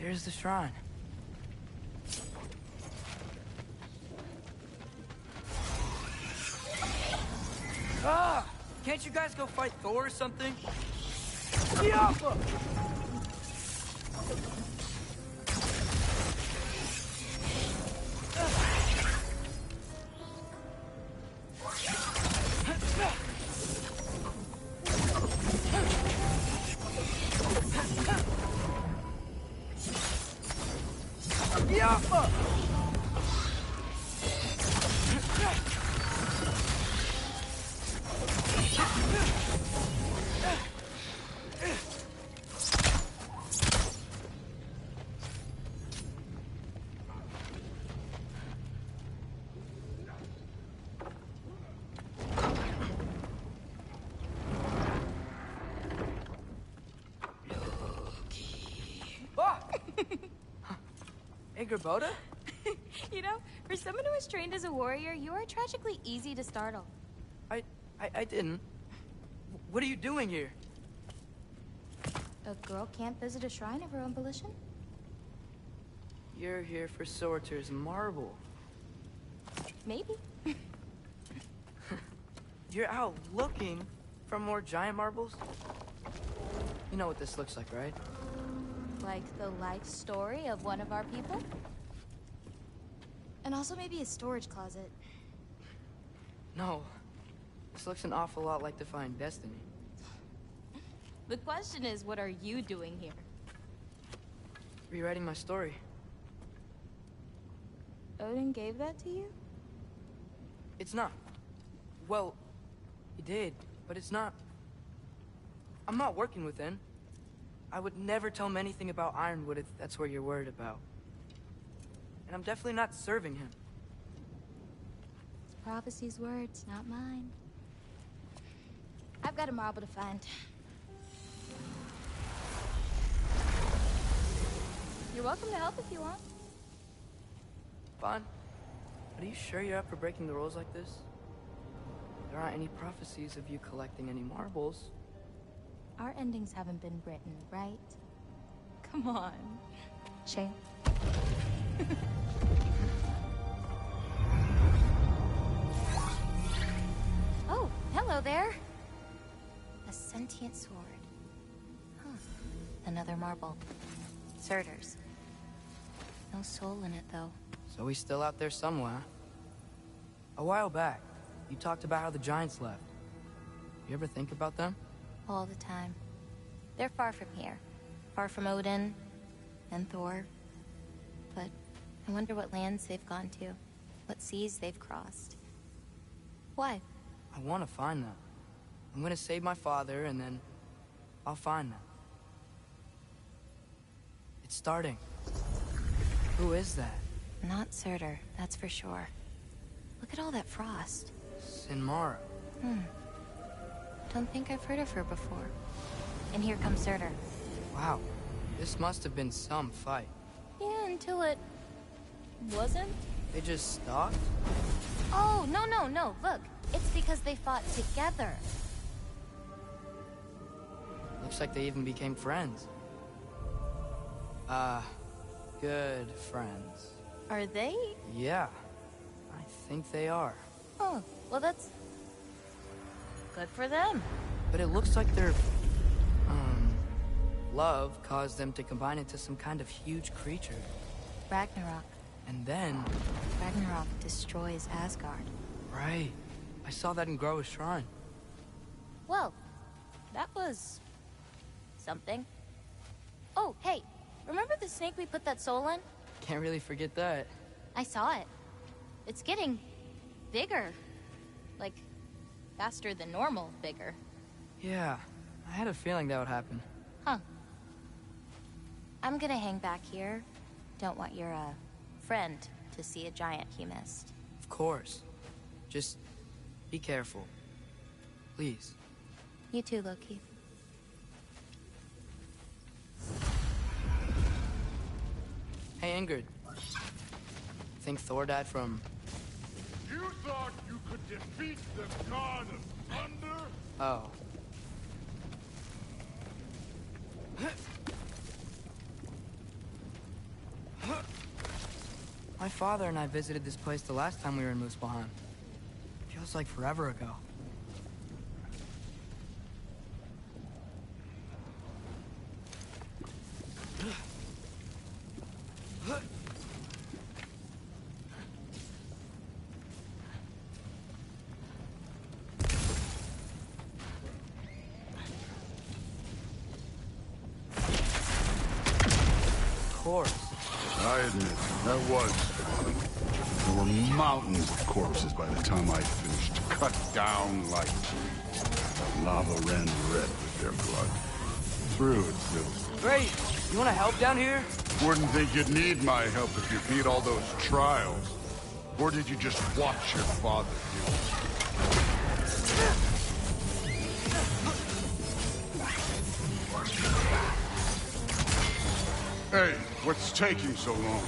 There's the shrine. Ah! Can't you guys go fight Thor or something? Yeah! Hey, Gerboda? You know, for someone who was trained as a warrior, you are tragically easy to startle. I didn't. What are you doing here? A girl can't visit a shrine of her own volition? You're here for Sorter's marble. Maybe. You're out looking for more giant marbles? You know what this looks like, right? Like the life story of one of our people? And also maybe a storage closet. No. This looks an awful lot like Defying Destiny. The question is, what are you doing here? Rewriting my story. Odin gave that to you? It's not. Well, he did, but it's not. I'm not working with him. I would never tell him anything about Ironwood if that's what you're worried about. And I'm definitely not serving him. It's prophecy's words, not mine. I've got a marble to find. You're welcome to help if you want. Fine. But are you sure you're up for breaking the rules like this? There aren't any prophecies of you collecting any marbles. Our endings haven't been written, right? Come on. Shane. Oh, hello there. A sentient sword. Huh. Another marble. Surtur's. No soul in it, though. So he's still out there somewhere. A while back, you talked about how the giants left. You ever think about them? All the time. They're far from here. Far from Odin and Thor. But I wonder what lands they've gone to. What seas they've crossed. Why? I want to find them. I'm gonna save my father, and then I'll find them. It's starting. Who is that? Not Surtur, that's for sure. Look at all that frost. Sinmara. Don't think I've heard of her before. And here comes Surtur. Wow. This must have been some fight. Yeah, until it... wasn't? They just stopped? Oh, no. Look, it's because they fought together. Looks like they even became friends. Good friends. Are they? Yeah, I think they are. Oh, well that's... good for them. But it looks like their, love caused them to combine into some kind of huge creature. Ragnarock. And then... Ragnarock destroys Asgard. Right. I saw that in Groa's shrine. Well, that was... something. Oh, hey, remember the snake we put that soul in? Can't really forget that. I saw it. It's getting... bigger. Like, faster than normal bigger. Yeah, I had a feeling that would happen. Huh. I'm gonna hang back here. Don't want your, friend to see a giant he missed. Of course. Just be careful. Please. You too, Loki. Hey, Ingrid. Think Thor died from... You thought you could defeat the god of thunder? Oh. My father and I visited this place the last time we were in Muspelheim. Feels like forever ago. I admit, that was fun. There were mountains of corpses by the time I finished, cut down like trees. Lava ran red with their blood. Through its little... Great! You wanna help down here? Wouldn't think you'd need my help if you beat all those trials. Or did you just watch your father do it? Hey, what's taking so long?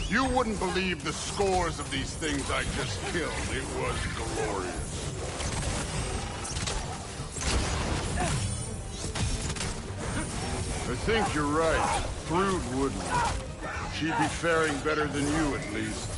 You wouldn't believe the scores of these things I just killed. It was glorious. I think you're right. Brood wouldn't. She'd be faring better than you, at least.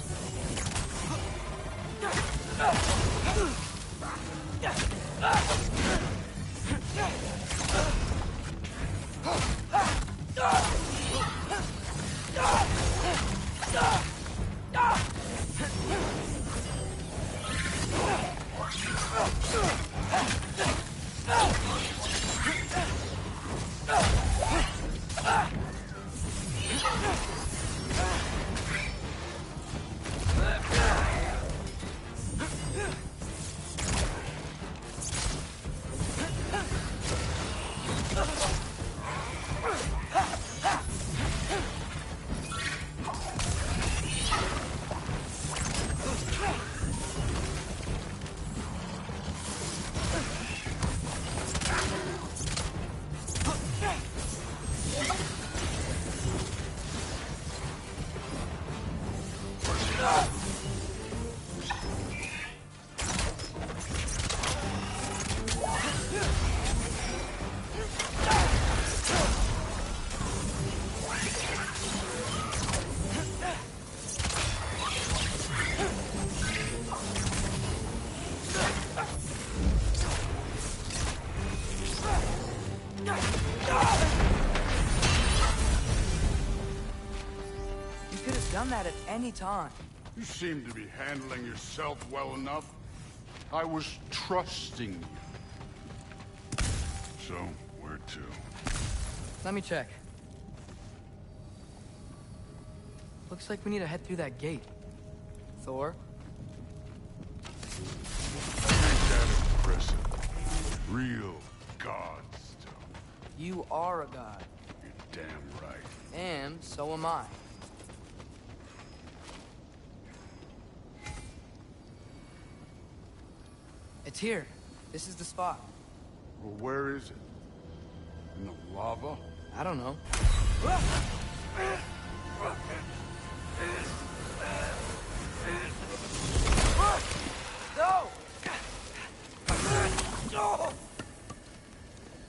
That at any time. You seem to be handling yourself well enough. I was trusting you. So, where to? Let me check. Looks like we need to head through that gate. Thor? Ain't that impressive? Real god stuff. You are a god. You're damn right. And so am I. It's here. This is the spot. Well, where is it? In the lava? I don't know. No!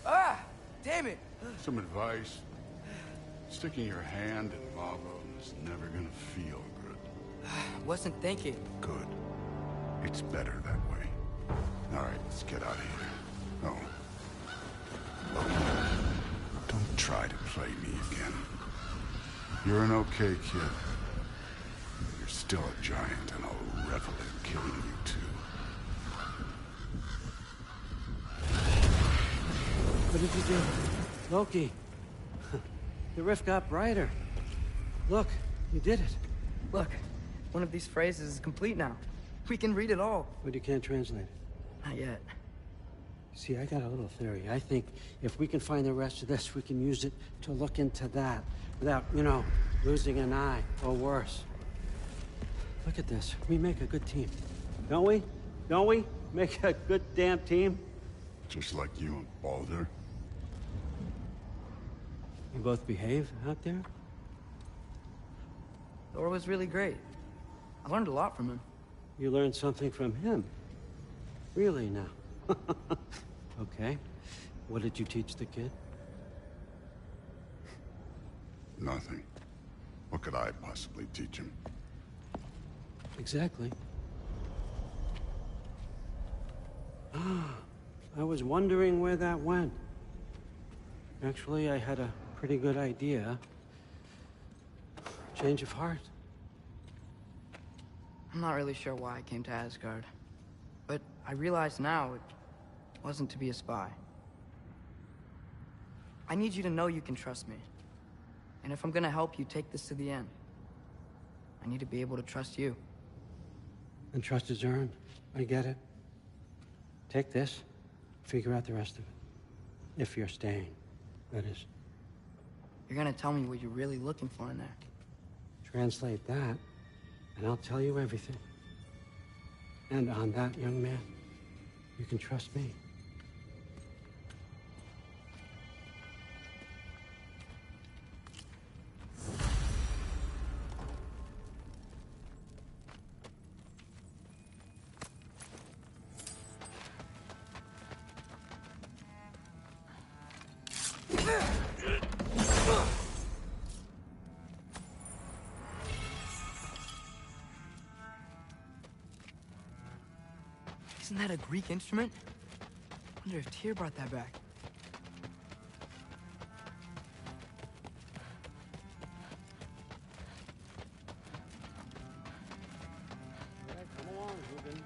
Ah! Damn it! Some advice. Sticking your hand in lava is never gonna feel good. Wasn't thinking. Good. It's better that way. All right, let's get out of here. Oh. Don't try to play me again. You're an okay kid. You're still a giant, and I'll revel in killing you too. What did you do? Loki. The rift got brighter. Look, you did it. Look, one of these phrases is complete now. We can read it all. But you can't translate it. Not yet. See, I got a little theory. I think if we can find the rest of this, we can use it to look into that without, losing an eye or worse. Look at this. We make a good team. Don't we? Don't we? Make a good damn team? Just like you and Baldur. You both behave out there? Thor was really great. I learned a lot from him. You learned something from him? Really now? Okay. What did you teach the kid? Nothing. What could I possibly teach him? Exactly. I was wondering where that went. Actually, I had a pretty good idea. Change of heart. I'm not really sure why I came to Asgard. But I realize now it wasn't to be a spy. I need you to know you can trust me. And if I'm gonna help you take this to the end, I need to be able to trust you. And trust is earned. I get it. Take this. Figure out the rest of it. If you're staying, that is. You're gonna tell me what you're really looking for in there. Translate that, and I'll tell you everything. And on that, young man, you can trust me. Isn't that a Greek instrument? Wonder if Tyr brought that back. Come along, Ruben.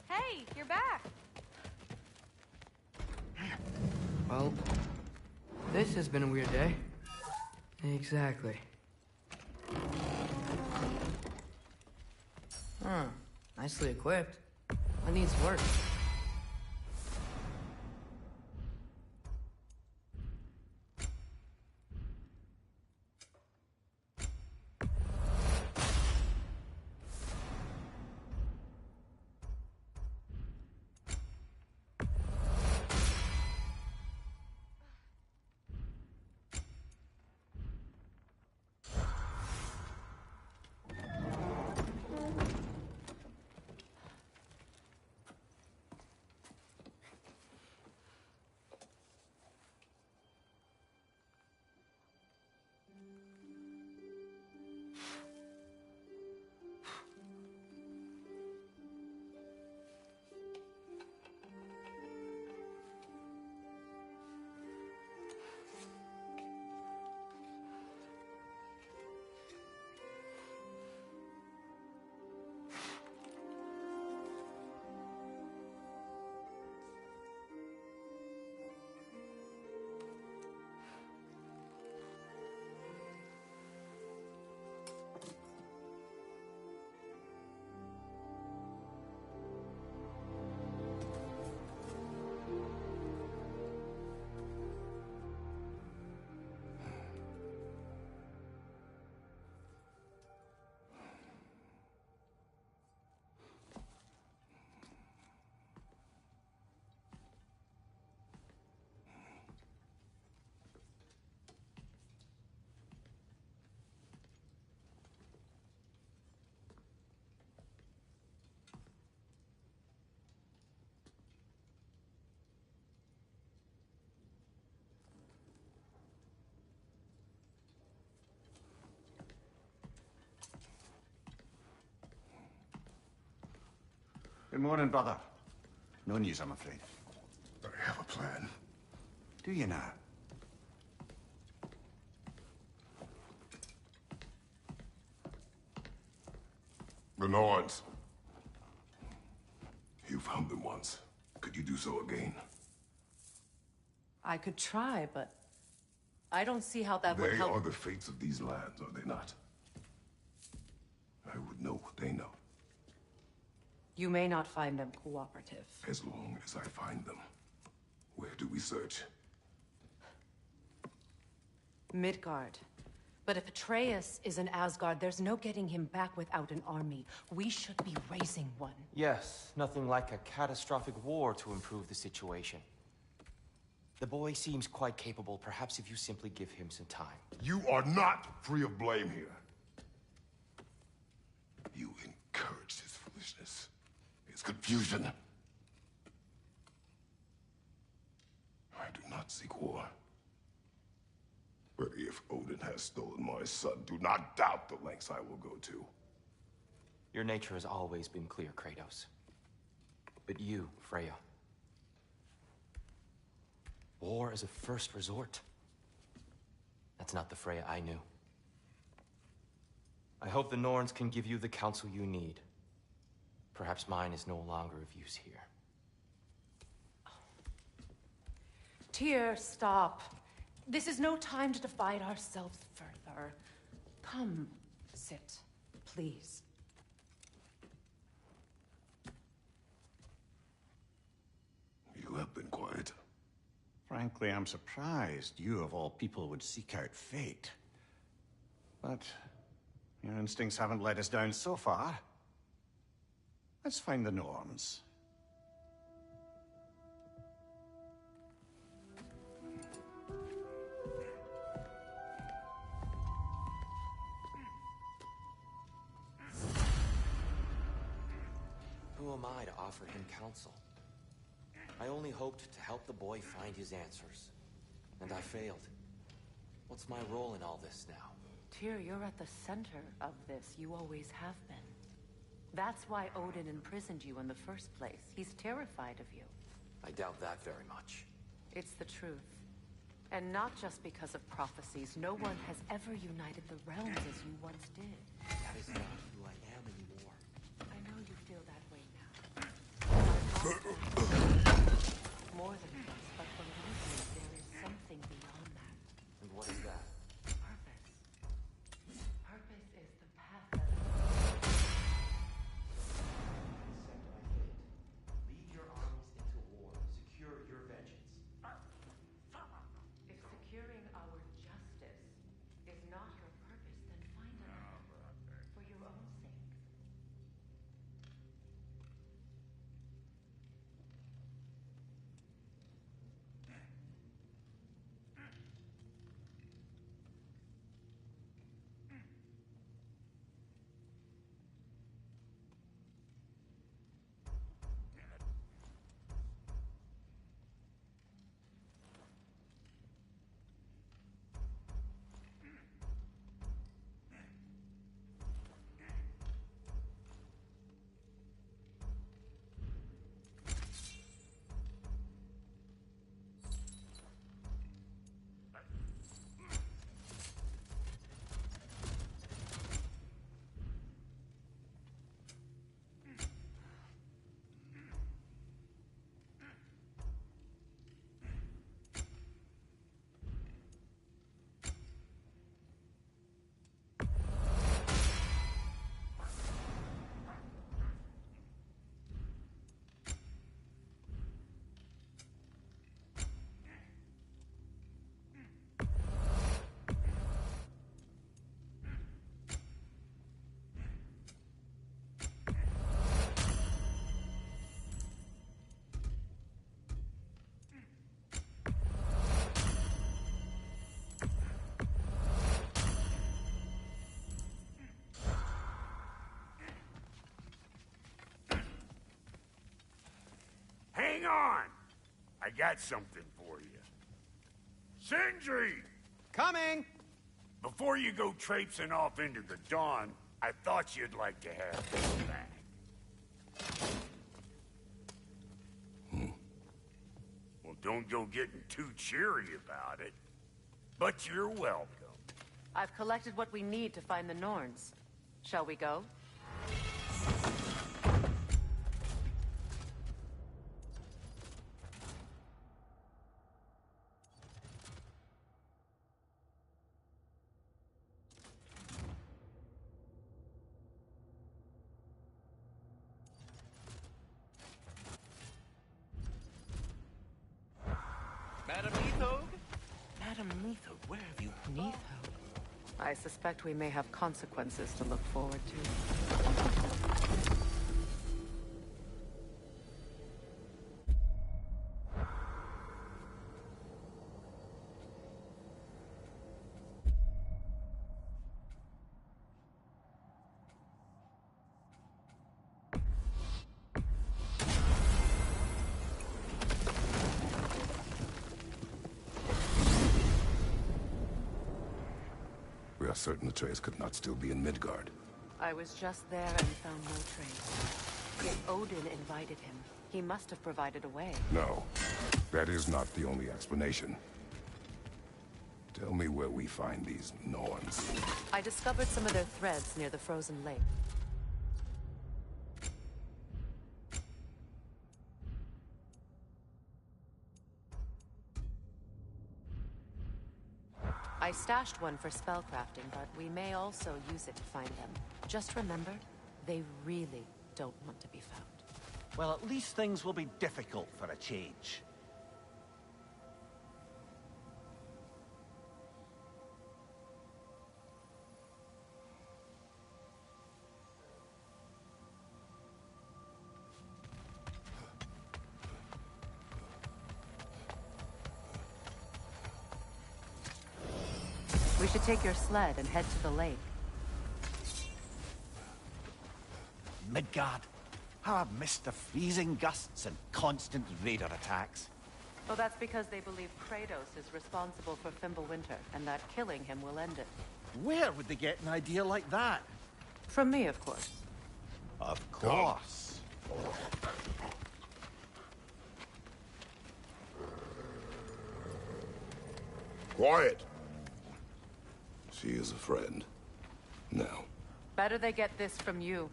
Hey, you're back. Well, this has been a weird day. Exactly. Huh. Nicely equipped. What needs work? Good morning, brother. No news, I'm afraid. I have a plan. Do you now? The Norns. You found them once. Could you do so again? I could try, but I don't see how that would They help. are the fates of these lands, are they not? I would know what they know. You may not find them cooperative. As long as I find them. Where do we search? Midgard. But if Atreus is in Asgard, there's no getting him back without an army. We should be raising one. Yes, nothing like a catastrophic war to improve the situation. The boy seems quite capable. Perhaps if you simply give him some time. You are not free of blame here. You encouraged his foolishness, his confusion. I do not seek war. But if Odin has stolen my son, do not doubt the lengths I will go to. Your nature has always been clear, Kratos. But you, Freya. War is a first resort. That's not the Freya I knew. I hope the Norns can give you the counsel you need. Perhaps mine is no longer of use here. Tyr, stop. This is no time to divide ourselves further. Come, sit, please. You have been quiet. Frankly, I'm surprised you, of all people, would seek out fate. But your instincts haven't let us down so far. Let's find the Norns. Who am I to offer him counsel? I only hoped to help the boy find his answers. And I failed. What's my role in all this now? Tyr, you're at the center of this. You always have been. That's why Odin imprisoned you in the first place. He's terrified of you. I doubt that very much. It's the truth. And not just because of prophecies. No one has ever united the realms as you once did. That is not who I am anymore. I know you feel that way now. More than trust, but believe me, there is something beyond that. And what is that? Purpose. Purpose is the path that... Accept my fate. Lead your armies into war. Secure your vengeance. If securing our justice is not your purpose, then find another. For your own sake. Hang on! I got something for you. Sindri! Coming! Before you go traipsing off into the dawn, I thought you'd like to have this back. Well, don't go getting too cheery about it. But you're welcome. I've collected what we need to find the Norns. Shall we go? Neathhood, where have you... Neathhood? I suspect we may have consequences to look forward to. We are certain Atreus could not still be in Midgard. I was just there and found no trace. If Odin invited him, he must have provided a way. No, that is not the only explanation. Tell me where we find these Norns. I discovered some of their threads near the frozen lake. I stashed one for spellcrafting, but we may also use it to find them. Just remember, they really don't want to be found. Well, at least things will be difficult for a change. We should take your sled and head to the lake. Midgard. How I've missed the freezing gusts and constant raider attacks. Oh, that's because they believe Kratos is responsible for Fimbulwinter, and that killing him will end it. Where would they get an idea like that? From me, of course. Of course. Quiet! She is a friend. Now. Better they get this from you.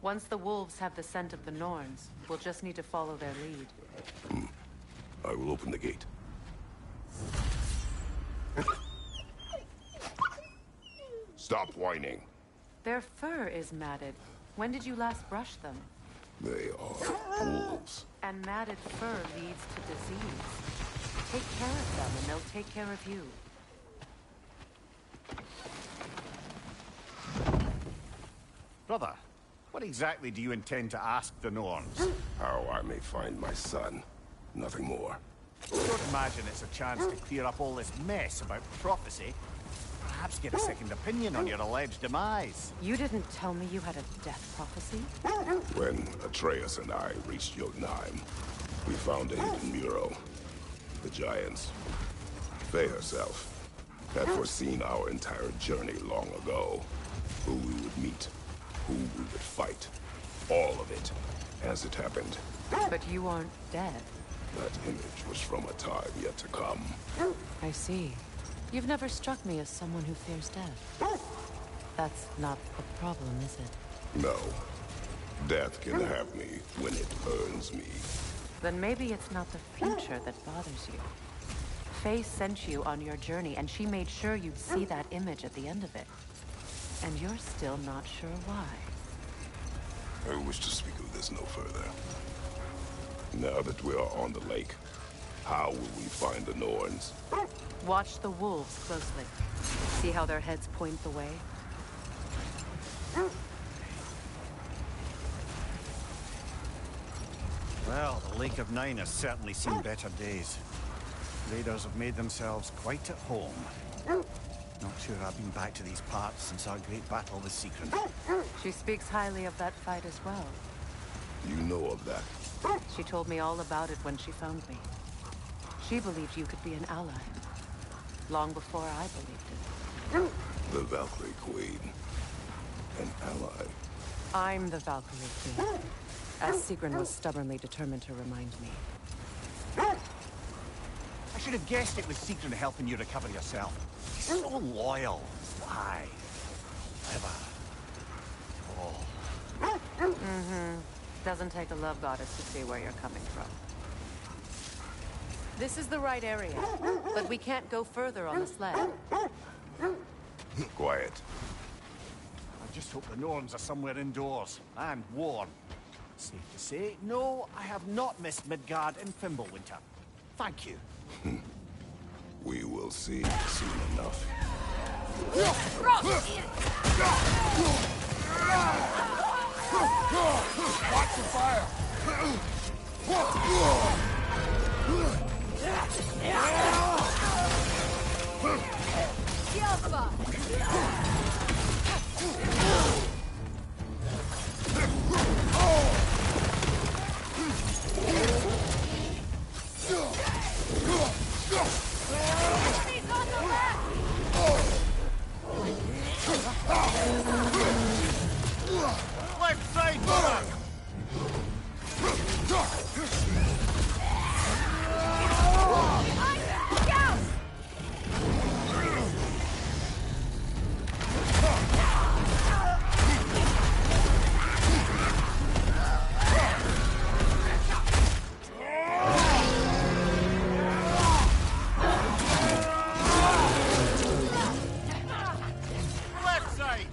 Once the wolves have the scent of the Norns, we'll just need to follow their lead. I will open the gate. Stop whining. Their fur is matted. When did you last brush them? They are wolves. And matted fur leads to disease. Take care of them, and they'll take care of you. Brother, what exactly do you intend to ask the Norns? How I may find my son. Nothing more. Don't imagine it's a chance to clear up all this mess about prophecy. Perhaps get a second opinion on your alleged demise. You didn't tell me you had a death prophecy? When Atreus and I reached Jotunheim, we found a hidden mural. The Giants, Faye herself, had foreseen our entire journey long ago. Who we would meet, who we would fight. All of it, as it happened. But you aren't dead. That image was from a time yet to come. I see. You've never struck me as someone who fears death. That's not a problem, is it? No. Death can have me when it earns me. Then maybe it's not the future that bothers you. Faye sent you on your journey, and she made sure you'd see that image at the end of it. And you're still not sure why. I wish to speak of this no further. Now that we are on the lake, how will we find the Norns? Watch the wolves closely. See how their heads point the way? Well, the Lake of Nine has certainly seen better days. Raiders have made themselves quite at home. Not sure I've been back to these parts since our great battle with Sigrun. She speaks highly of that fight as well. You know of that? She told me all about it when she found me. She believed you could be an ally. Long before I believed it. The Valkyrie Queen. An ally. I'm the Valkyrie Queen. As Sigrun was stubbornly determined to remind me. I should have guessed it was Sigrun helping you recover yourself. She's so loyal. Why? Clever. Oh. Doesn't take a love goddess to see where you're coming from. This is the right area, but we can't go further on the sled. Quiet. I just hope the Norns are somewhere indoors and warm. Safe to say, no, I have not missed Midgard and Fimbulwinter. Thank you. We will see soon enough. Watch the fire! Left side, brother! Left side!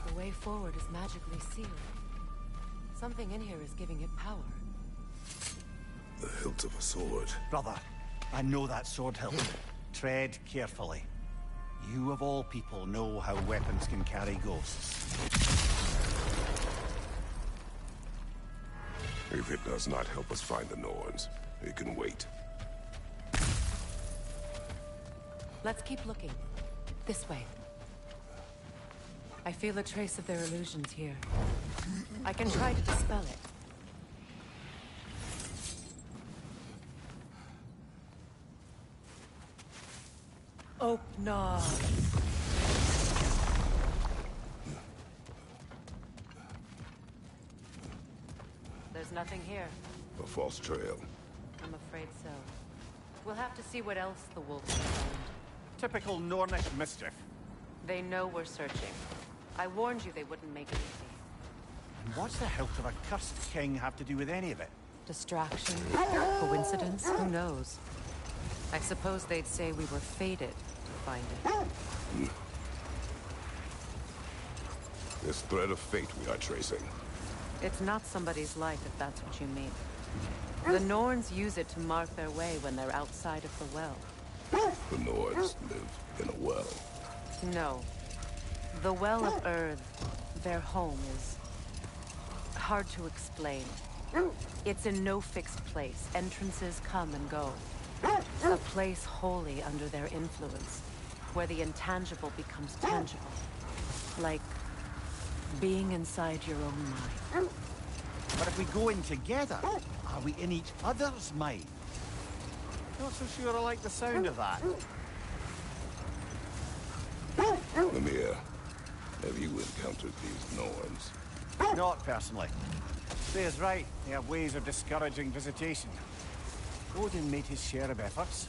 The way forward is magically sealed. Something in here is giving it power. The hilt of a sword. Brother, I know that sword hilt. Tread carefully. You of all people know how weapons can carry ghosts. If it does not help us find the Norns, it can wait. Let's keep looking. This way. I feel a trace of their illusions here. I can try to dispel it. Oh, no. There's nothing here. A false trail. I'm afraid so. We'll have to see what else the wolves have found. Typical Nornish mischief. They know we're searching. I warned you they wouldn't make it easy. And what's the hilt of a cursed king have to do with any of it? Distraction? Coincidence? Who knows? I suppose they'd say we were fated to find it. This thread of fate we are tracing. It's not somebody's life, if that's what you mean. The Norns use it to mark their way when they're outside of the well. The Norns live in a well. No. The Well of Earth, their home, is hard to explain. It's in no fixed place. Entrances come and go. A place wholly under their influence, where the intangible becomes tangible. Like being inside your own mind. But if we go in together, are we in each other's mind? Not so sure I like the sound of that. Lemire, have you encountered these Norns? Not personally. Say's right, they have ways of discouraging visitation. Odin made his share of efforts.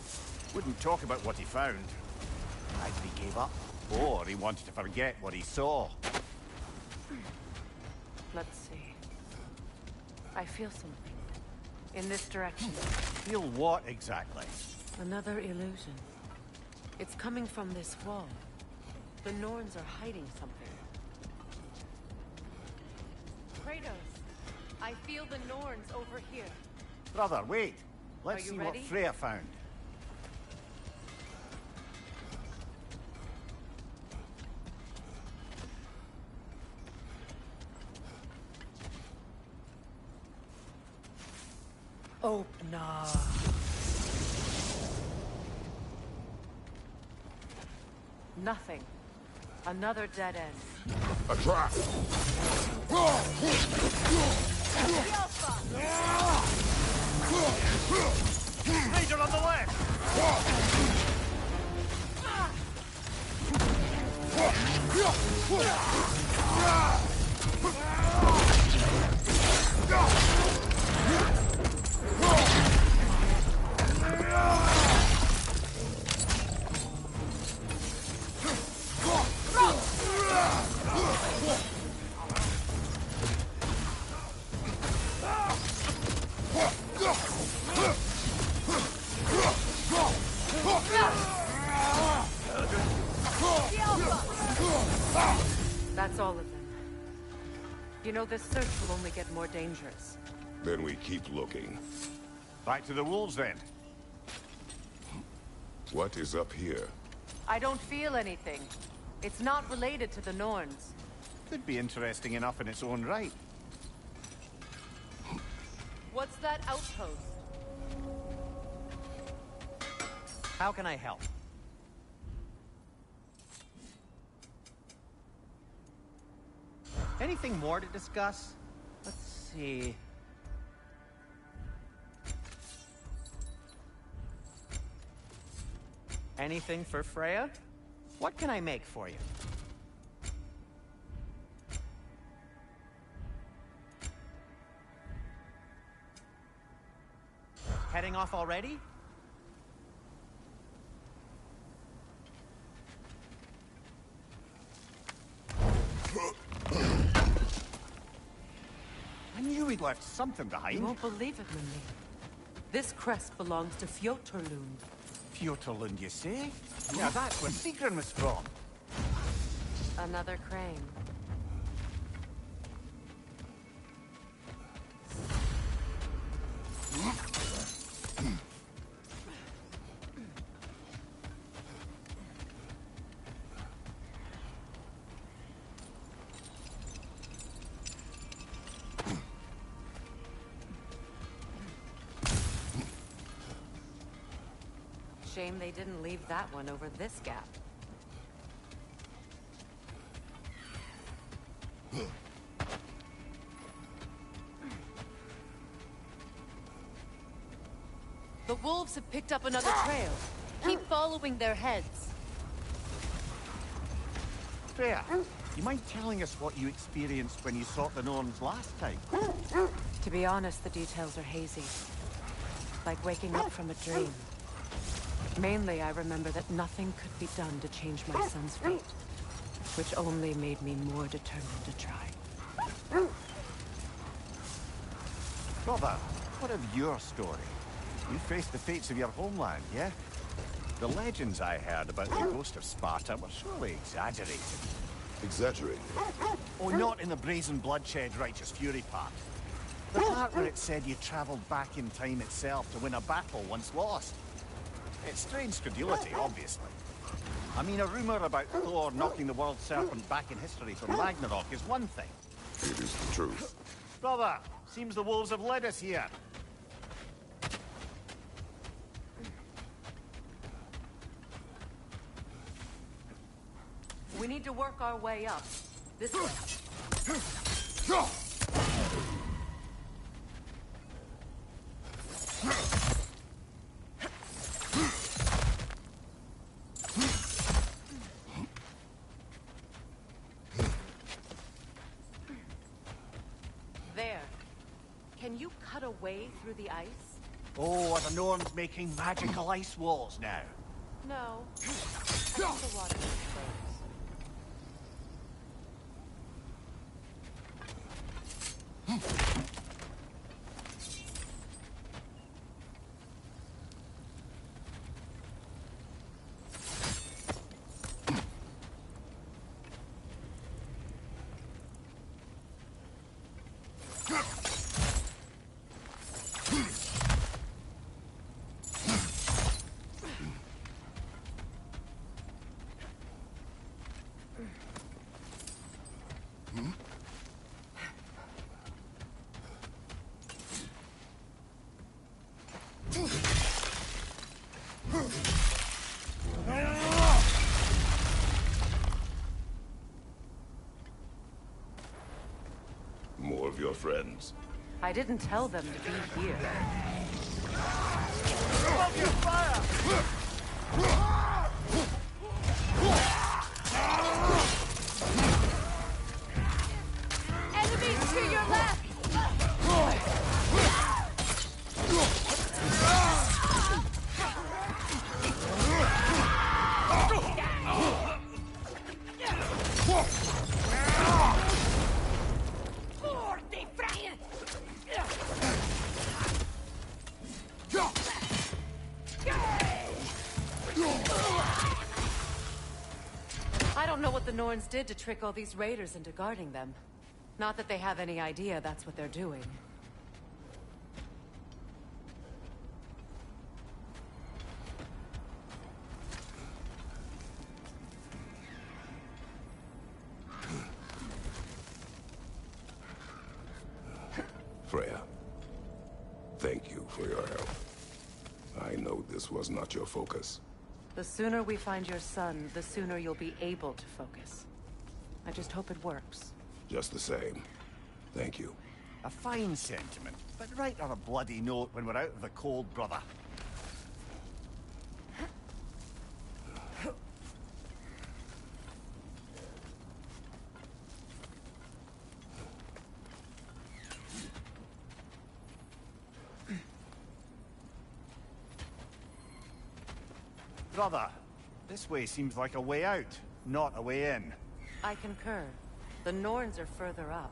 Wouldn't talk about what he found. Either he gave up, or he wanted to forget what he saw. Let's see. I feel something. In this direction. Feel what exactly? Another illusion. It's coming from this wall. The Norns are hiding something. Kratos, I feel the Norns over here. Brother, wait. Let's Are you see ready? what Freya found. Oh, no. Nothing. Another dead end. A trap! know, this search will only get more dangerous. Then we keep looking. Back to the wolves, then. What is up here? I don't feel anything. It's not related to the Norns. Could be interesting enough in its own right. What's that outpost? How can I help? Anything more to discuss? Let's see. Anything for Freya? What can I make for you? Heading off already? I knew we'd left something behind. You won't believe it, Minnie. This crest belongs to Fjotorlund. Fjotorlund, you say? Yeah, that's where Sigrun was from. Another crane. Shame they didn't leave that one over this gap. The wolves have picked up another trail. Keep following their heads. Freya, you mind telling us what you experienced when you sought the Norns last time? To be honest, the details are hazy. Like waking up from a dream. Mainly, I remember that nothing could be done to change my son's fate, which only made me more determined to try. Brother, what of your story? You faced the fates of your homeland, yeah? The legends I heard about the ghost of Sparta were surely exaggerated. Exaggerated? Oh, not in the brazen bloodshed righteous fury part. The part where it said you traveled back in time itself to win a battle once lost. It's strange credulity, obviously. I mean, a rumor about Thor knocking the world serpent back in history from Ragnarock is one thing. It is the truth. Brother, seems the wolves have led us here. We need to work our way up. This way. There. Can you cut a way through the ice? Oh, are the Norns making magical ice walls now? No. I think the water is close. More of your friends. I didn't tell them to be here. Enemies to your left! I don't know what the Norns did to trick all these raiders into guarding them. Not that they have any idea that's what they're doing. Freya, thank you for your help. I know this was not your focus. The sooner we find your son, the sooner you'll be able to focus. I just hope it works. Just the same, thank you. A fine sentiment, but write on a bloody note when we're out of the cold, brother. Brother, this way seems like a way out, not a way in. I concur. The Norns are further up.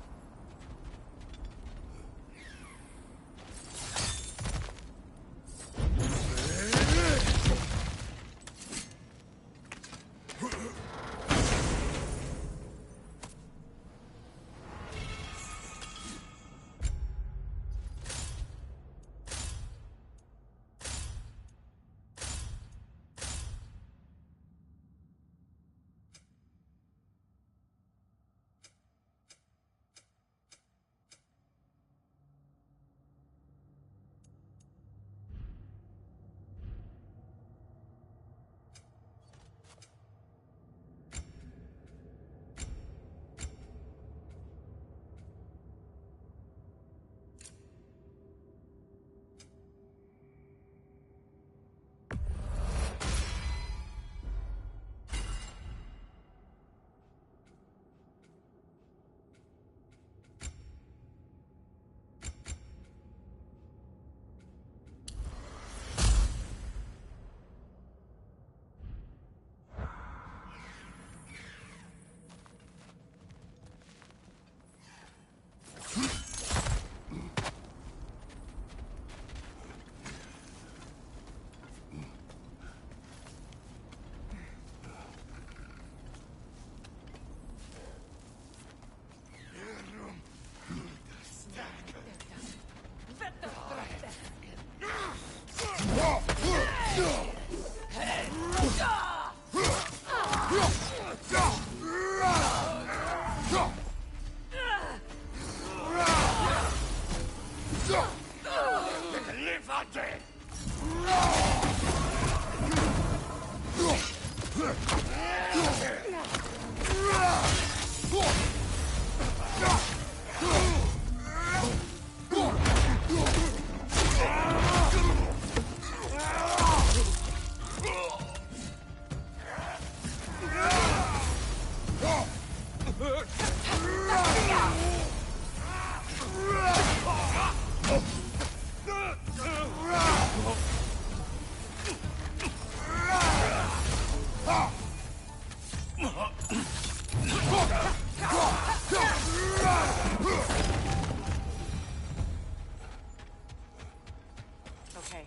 Okay,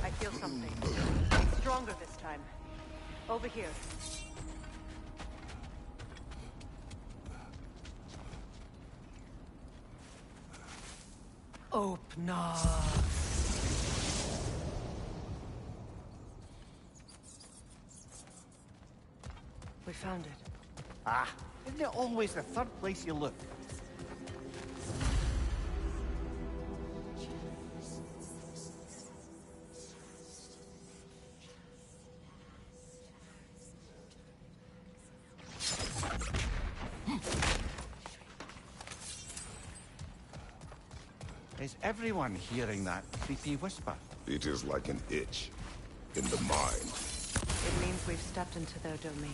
I feel something. Stronger this time. Over here. Open up. We found it. Ah, isn't it always the third place you look? Is everyone hearing that creepy whisper? It is like an itch in the mind. It means we've stepped into their domain.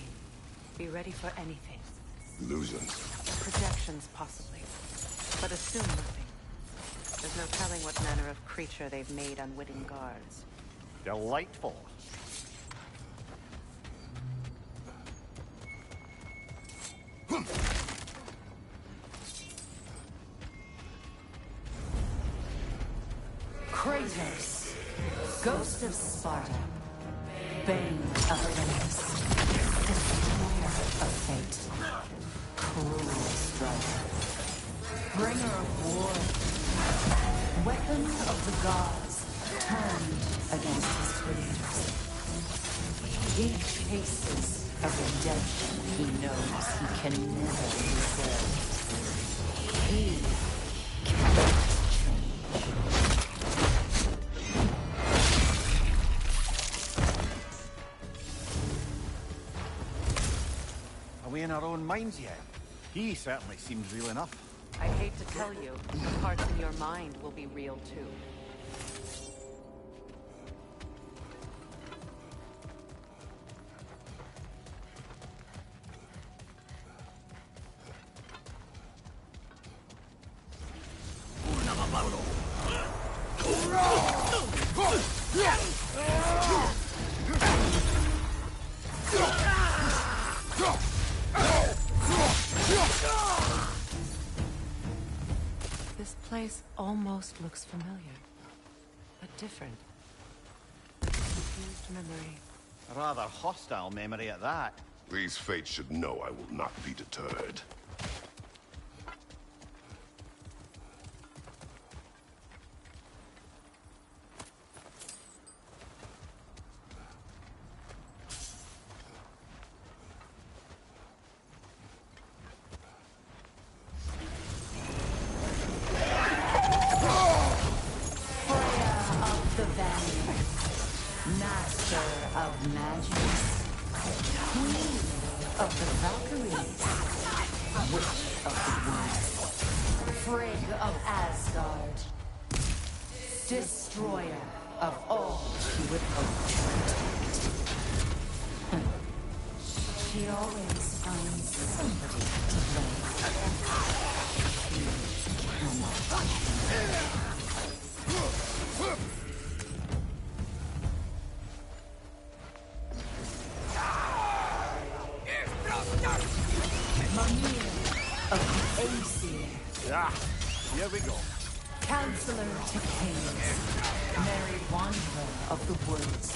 Be ready for anything. Illusions. Projections, possibly. But assume nothing. There's no telling what manner of creature they've made unwitting guards. Delightful. Kratos, Ghost of Sparta, Bane of Olympus, Destroyer of Fate, Cruel Striker. Bringer of war. Weapon of the gods, turned against his creators. He chases a redemption he knows he can never deserve. He cannot change. Are we in our own minds yet? He certainly seems real enough. I hate to tell you, the parts in your mind will be real too. This place almost looks familiar, but different. Confused memory. A rather hostile memory at that. These fates should know I will not be deterred. Destroyer of all she would hope to protect. She always finds somebody to blame. Mimir of the Aesir. Ah, here we go. Counselor to kings, Merry Wanderer of the woods,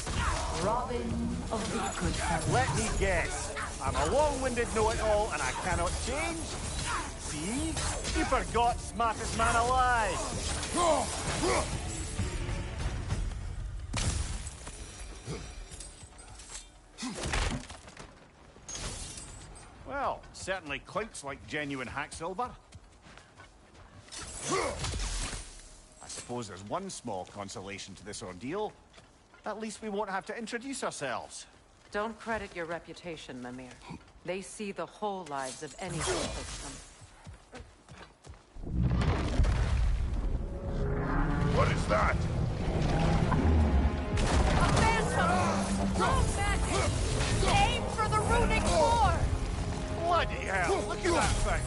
Robin of the good fellows. Let me guess. I'm a long-winded know-it-all and I cannot change? See? You forgot smartest man alive. Well, certainly clinks like genuine hack silver. I suppose there's one small consolation to this ordeal. At least we won't have to introduce ourselves. Don't credit your reputation, Mimir. They see the whole lives of any system. What is that? A phantom! Road magic! Aim for the runic core! Bloody hell, look at that thing!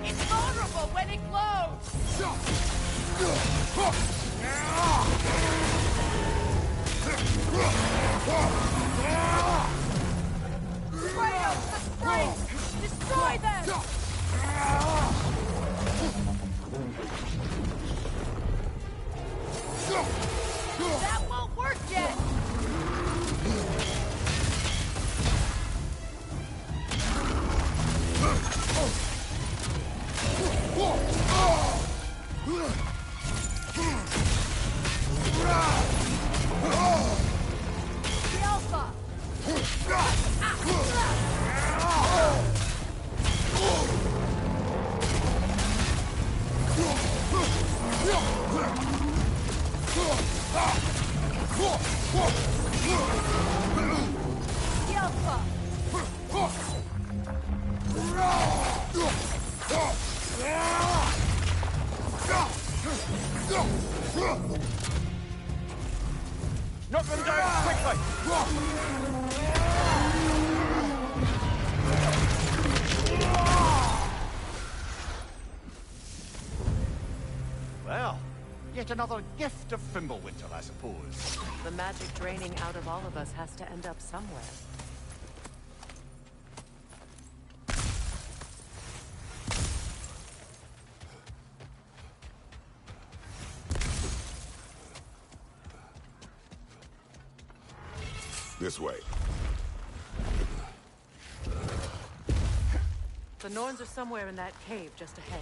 It's vulnerable when it glows! Spray out the springs! Destroy them! That won't work yet! The Alpha! The Alpha! Knock them down quickly! Well, yet another gift of Fimbulwinter, I suppose. The magic draining out of all of us has to end up somewhere. This way. The Norns are somewhere in that cave just ahead.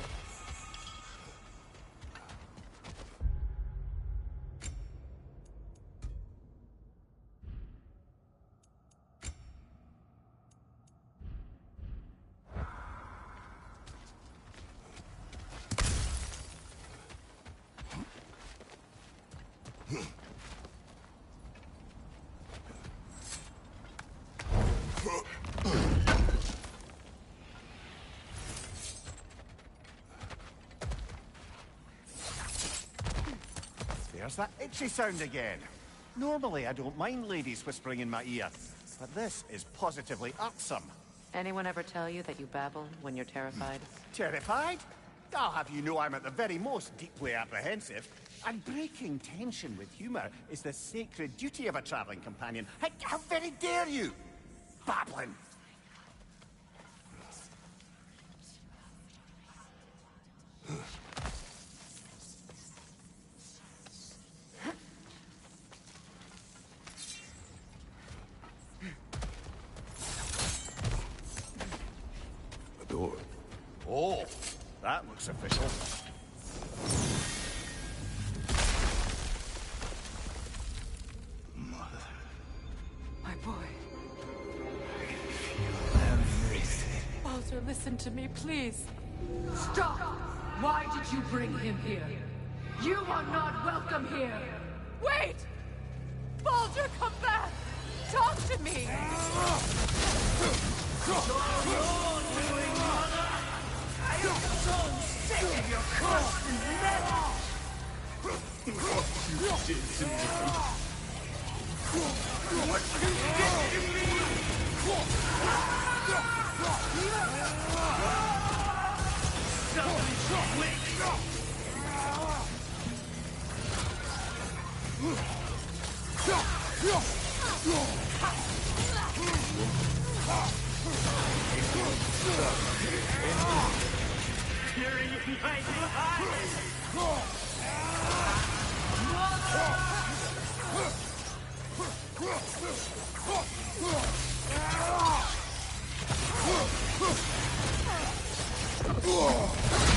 There's that itchy sound again. Normally, I don't mind ladies whispering in my ear, but this is positively irksome. Anyone ever tell you that you babble when you're terrified? Terrified? I'll have you know I'm at the very most deeply apprehensive. And breaking tension with humor is the sacred duty of a traveling companion. How very dare you! Babbling! A door. Oh, that looks official. My boy. Baldur, listen to me, please. Stop! Why did you bring him here? You are not welcome here! Wait! Baldur, come back! Talk to me! I am so sick of your constant meddling! What you did to me! What you did to me! Somebody quick! Hearing my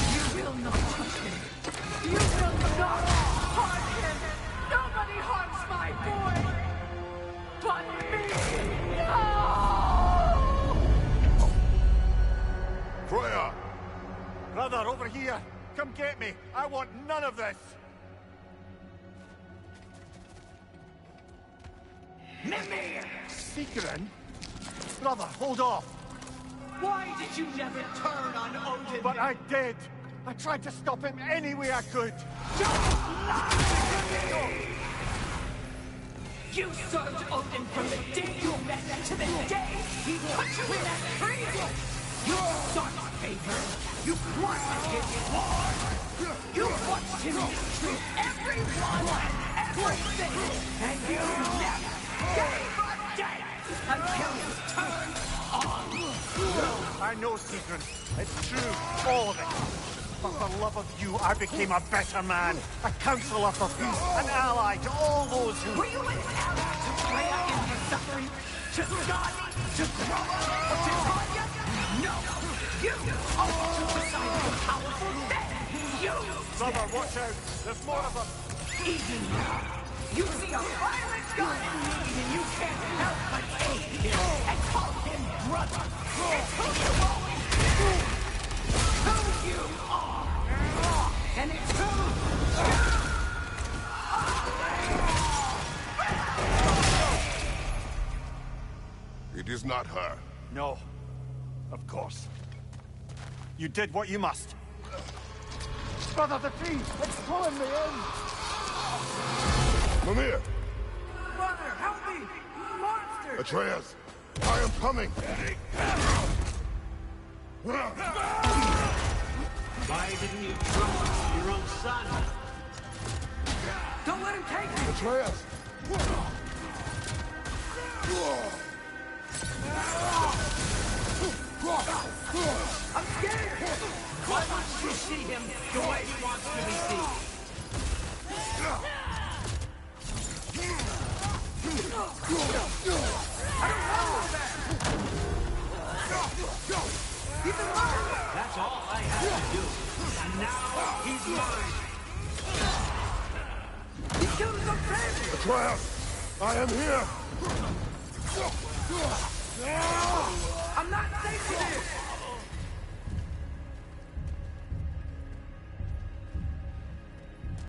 You will not touch him! You will not harm him! Nobody harms my boy! But me! No! Freya! Brother, over here! Come get me! I want none of this! Mimir! Secret? Brother, hold off! Why did you never turn on Odin? But I did! I tried to stop him any way I could! You served Odin from the day you met to the day he put you in that tree! You sought favor! You wanted his war! You watched him mistreat everyone and everything! And you never gave a damn until you turned on me! I know, Secret. It's true, all of it. But for love of you, I became a better man, a counselor for peace, an ally to all those who... Were you an ally to Freya in her suffering? To Skadi? To Groa? Or to Tanya? No! You are to decide the powerful then! You! Brother, watch out! There's more of them! Even now, you see a violent god in need and you can't help but hate him and call him brother! It's who you've always been! Who you are! And it's who you It is not her. No. Of course. You did what you must. Brother, the tree! It's pulling me in! Mimir! Brother, help me! Monster! Atreus! I am coming! Why didn't you trust your own son? Don't let him take me! Atreus! I'm scared! Why won't you see him the way he wants to be seen? I don't know that! He's alive! Atreus, I am here! I'm not taking this!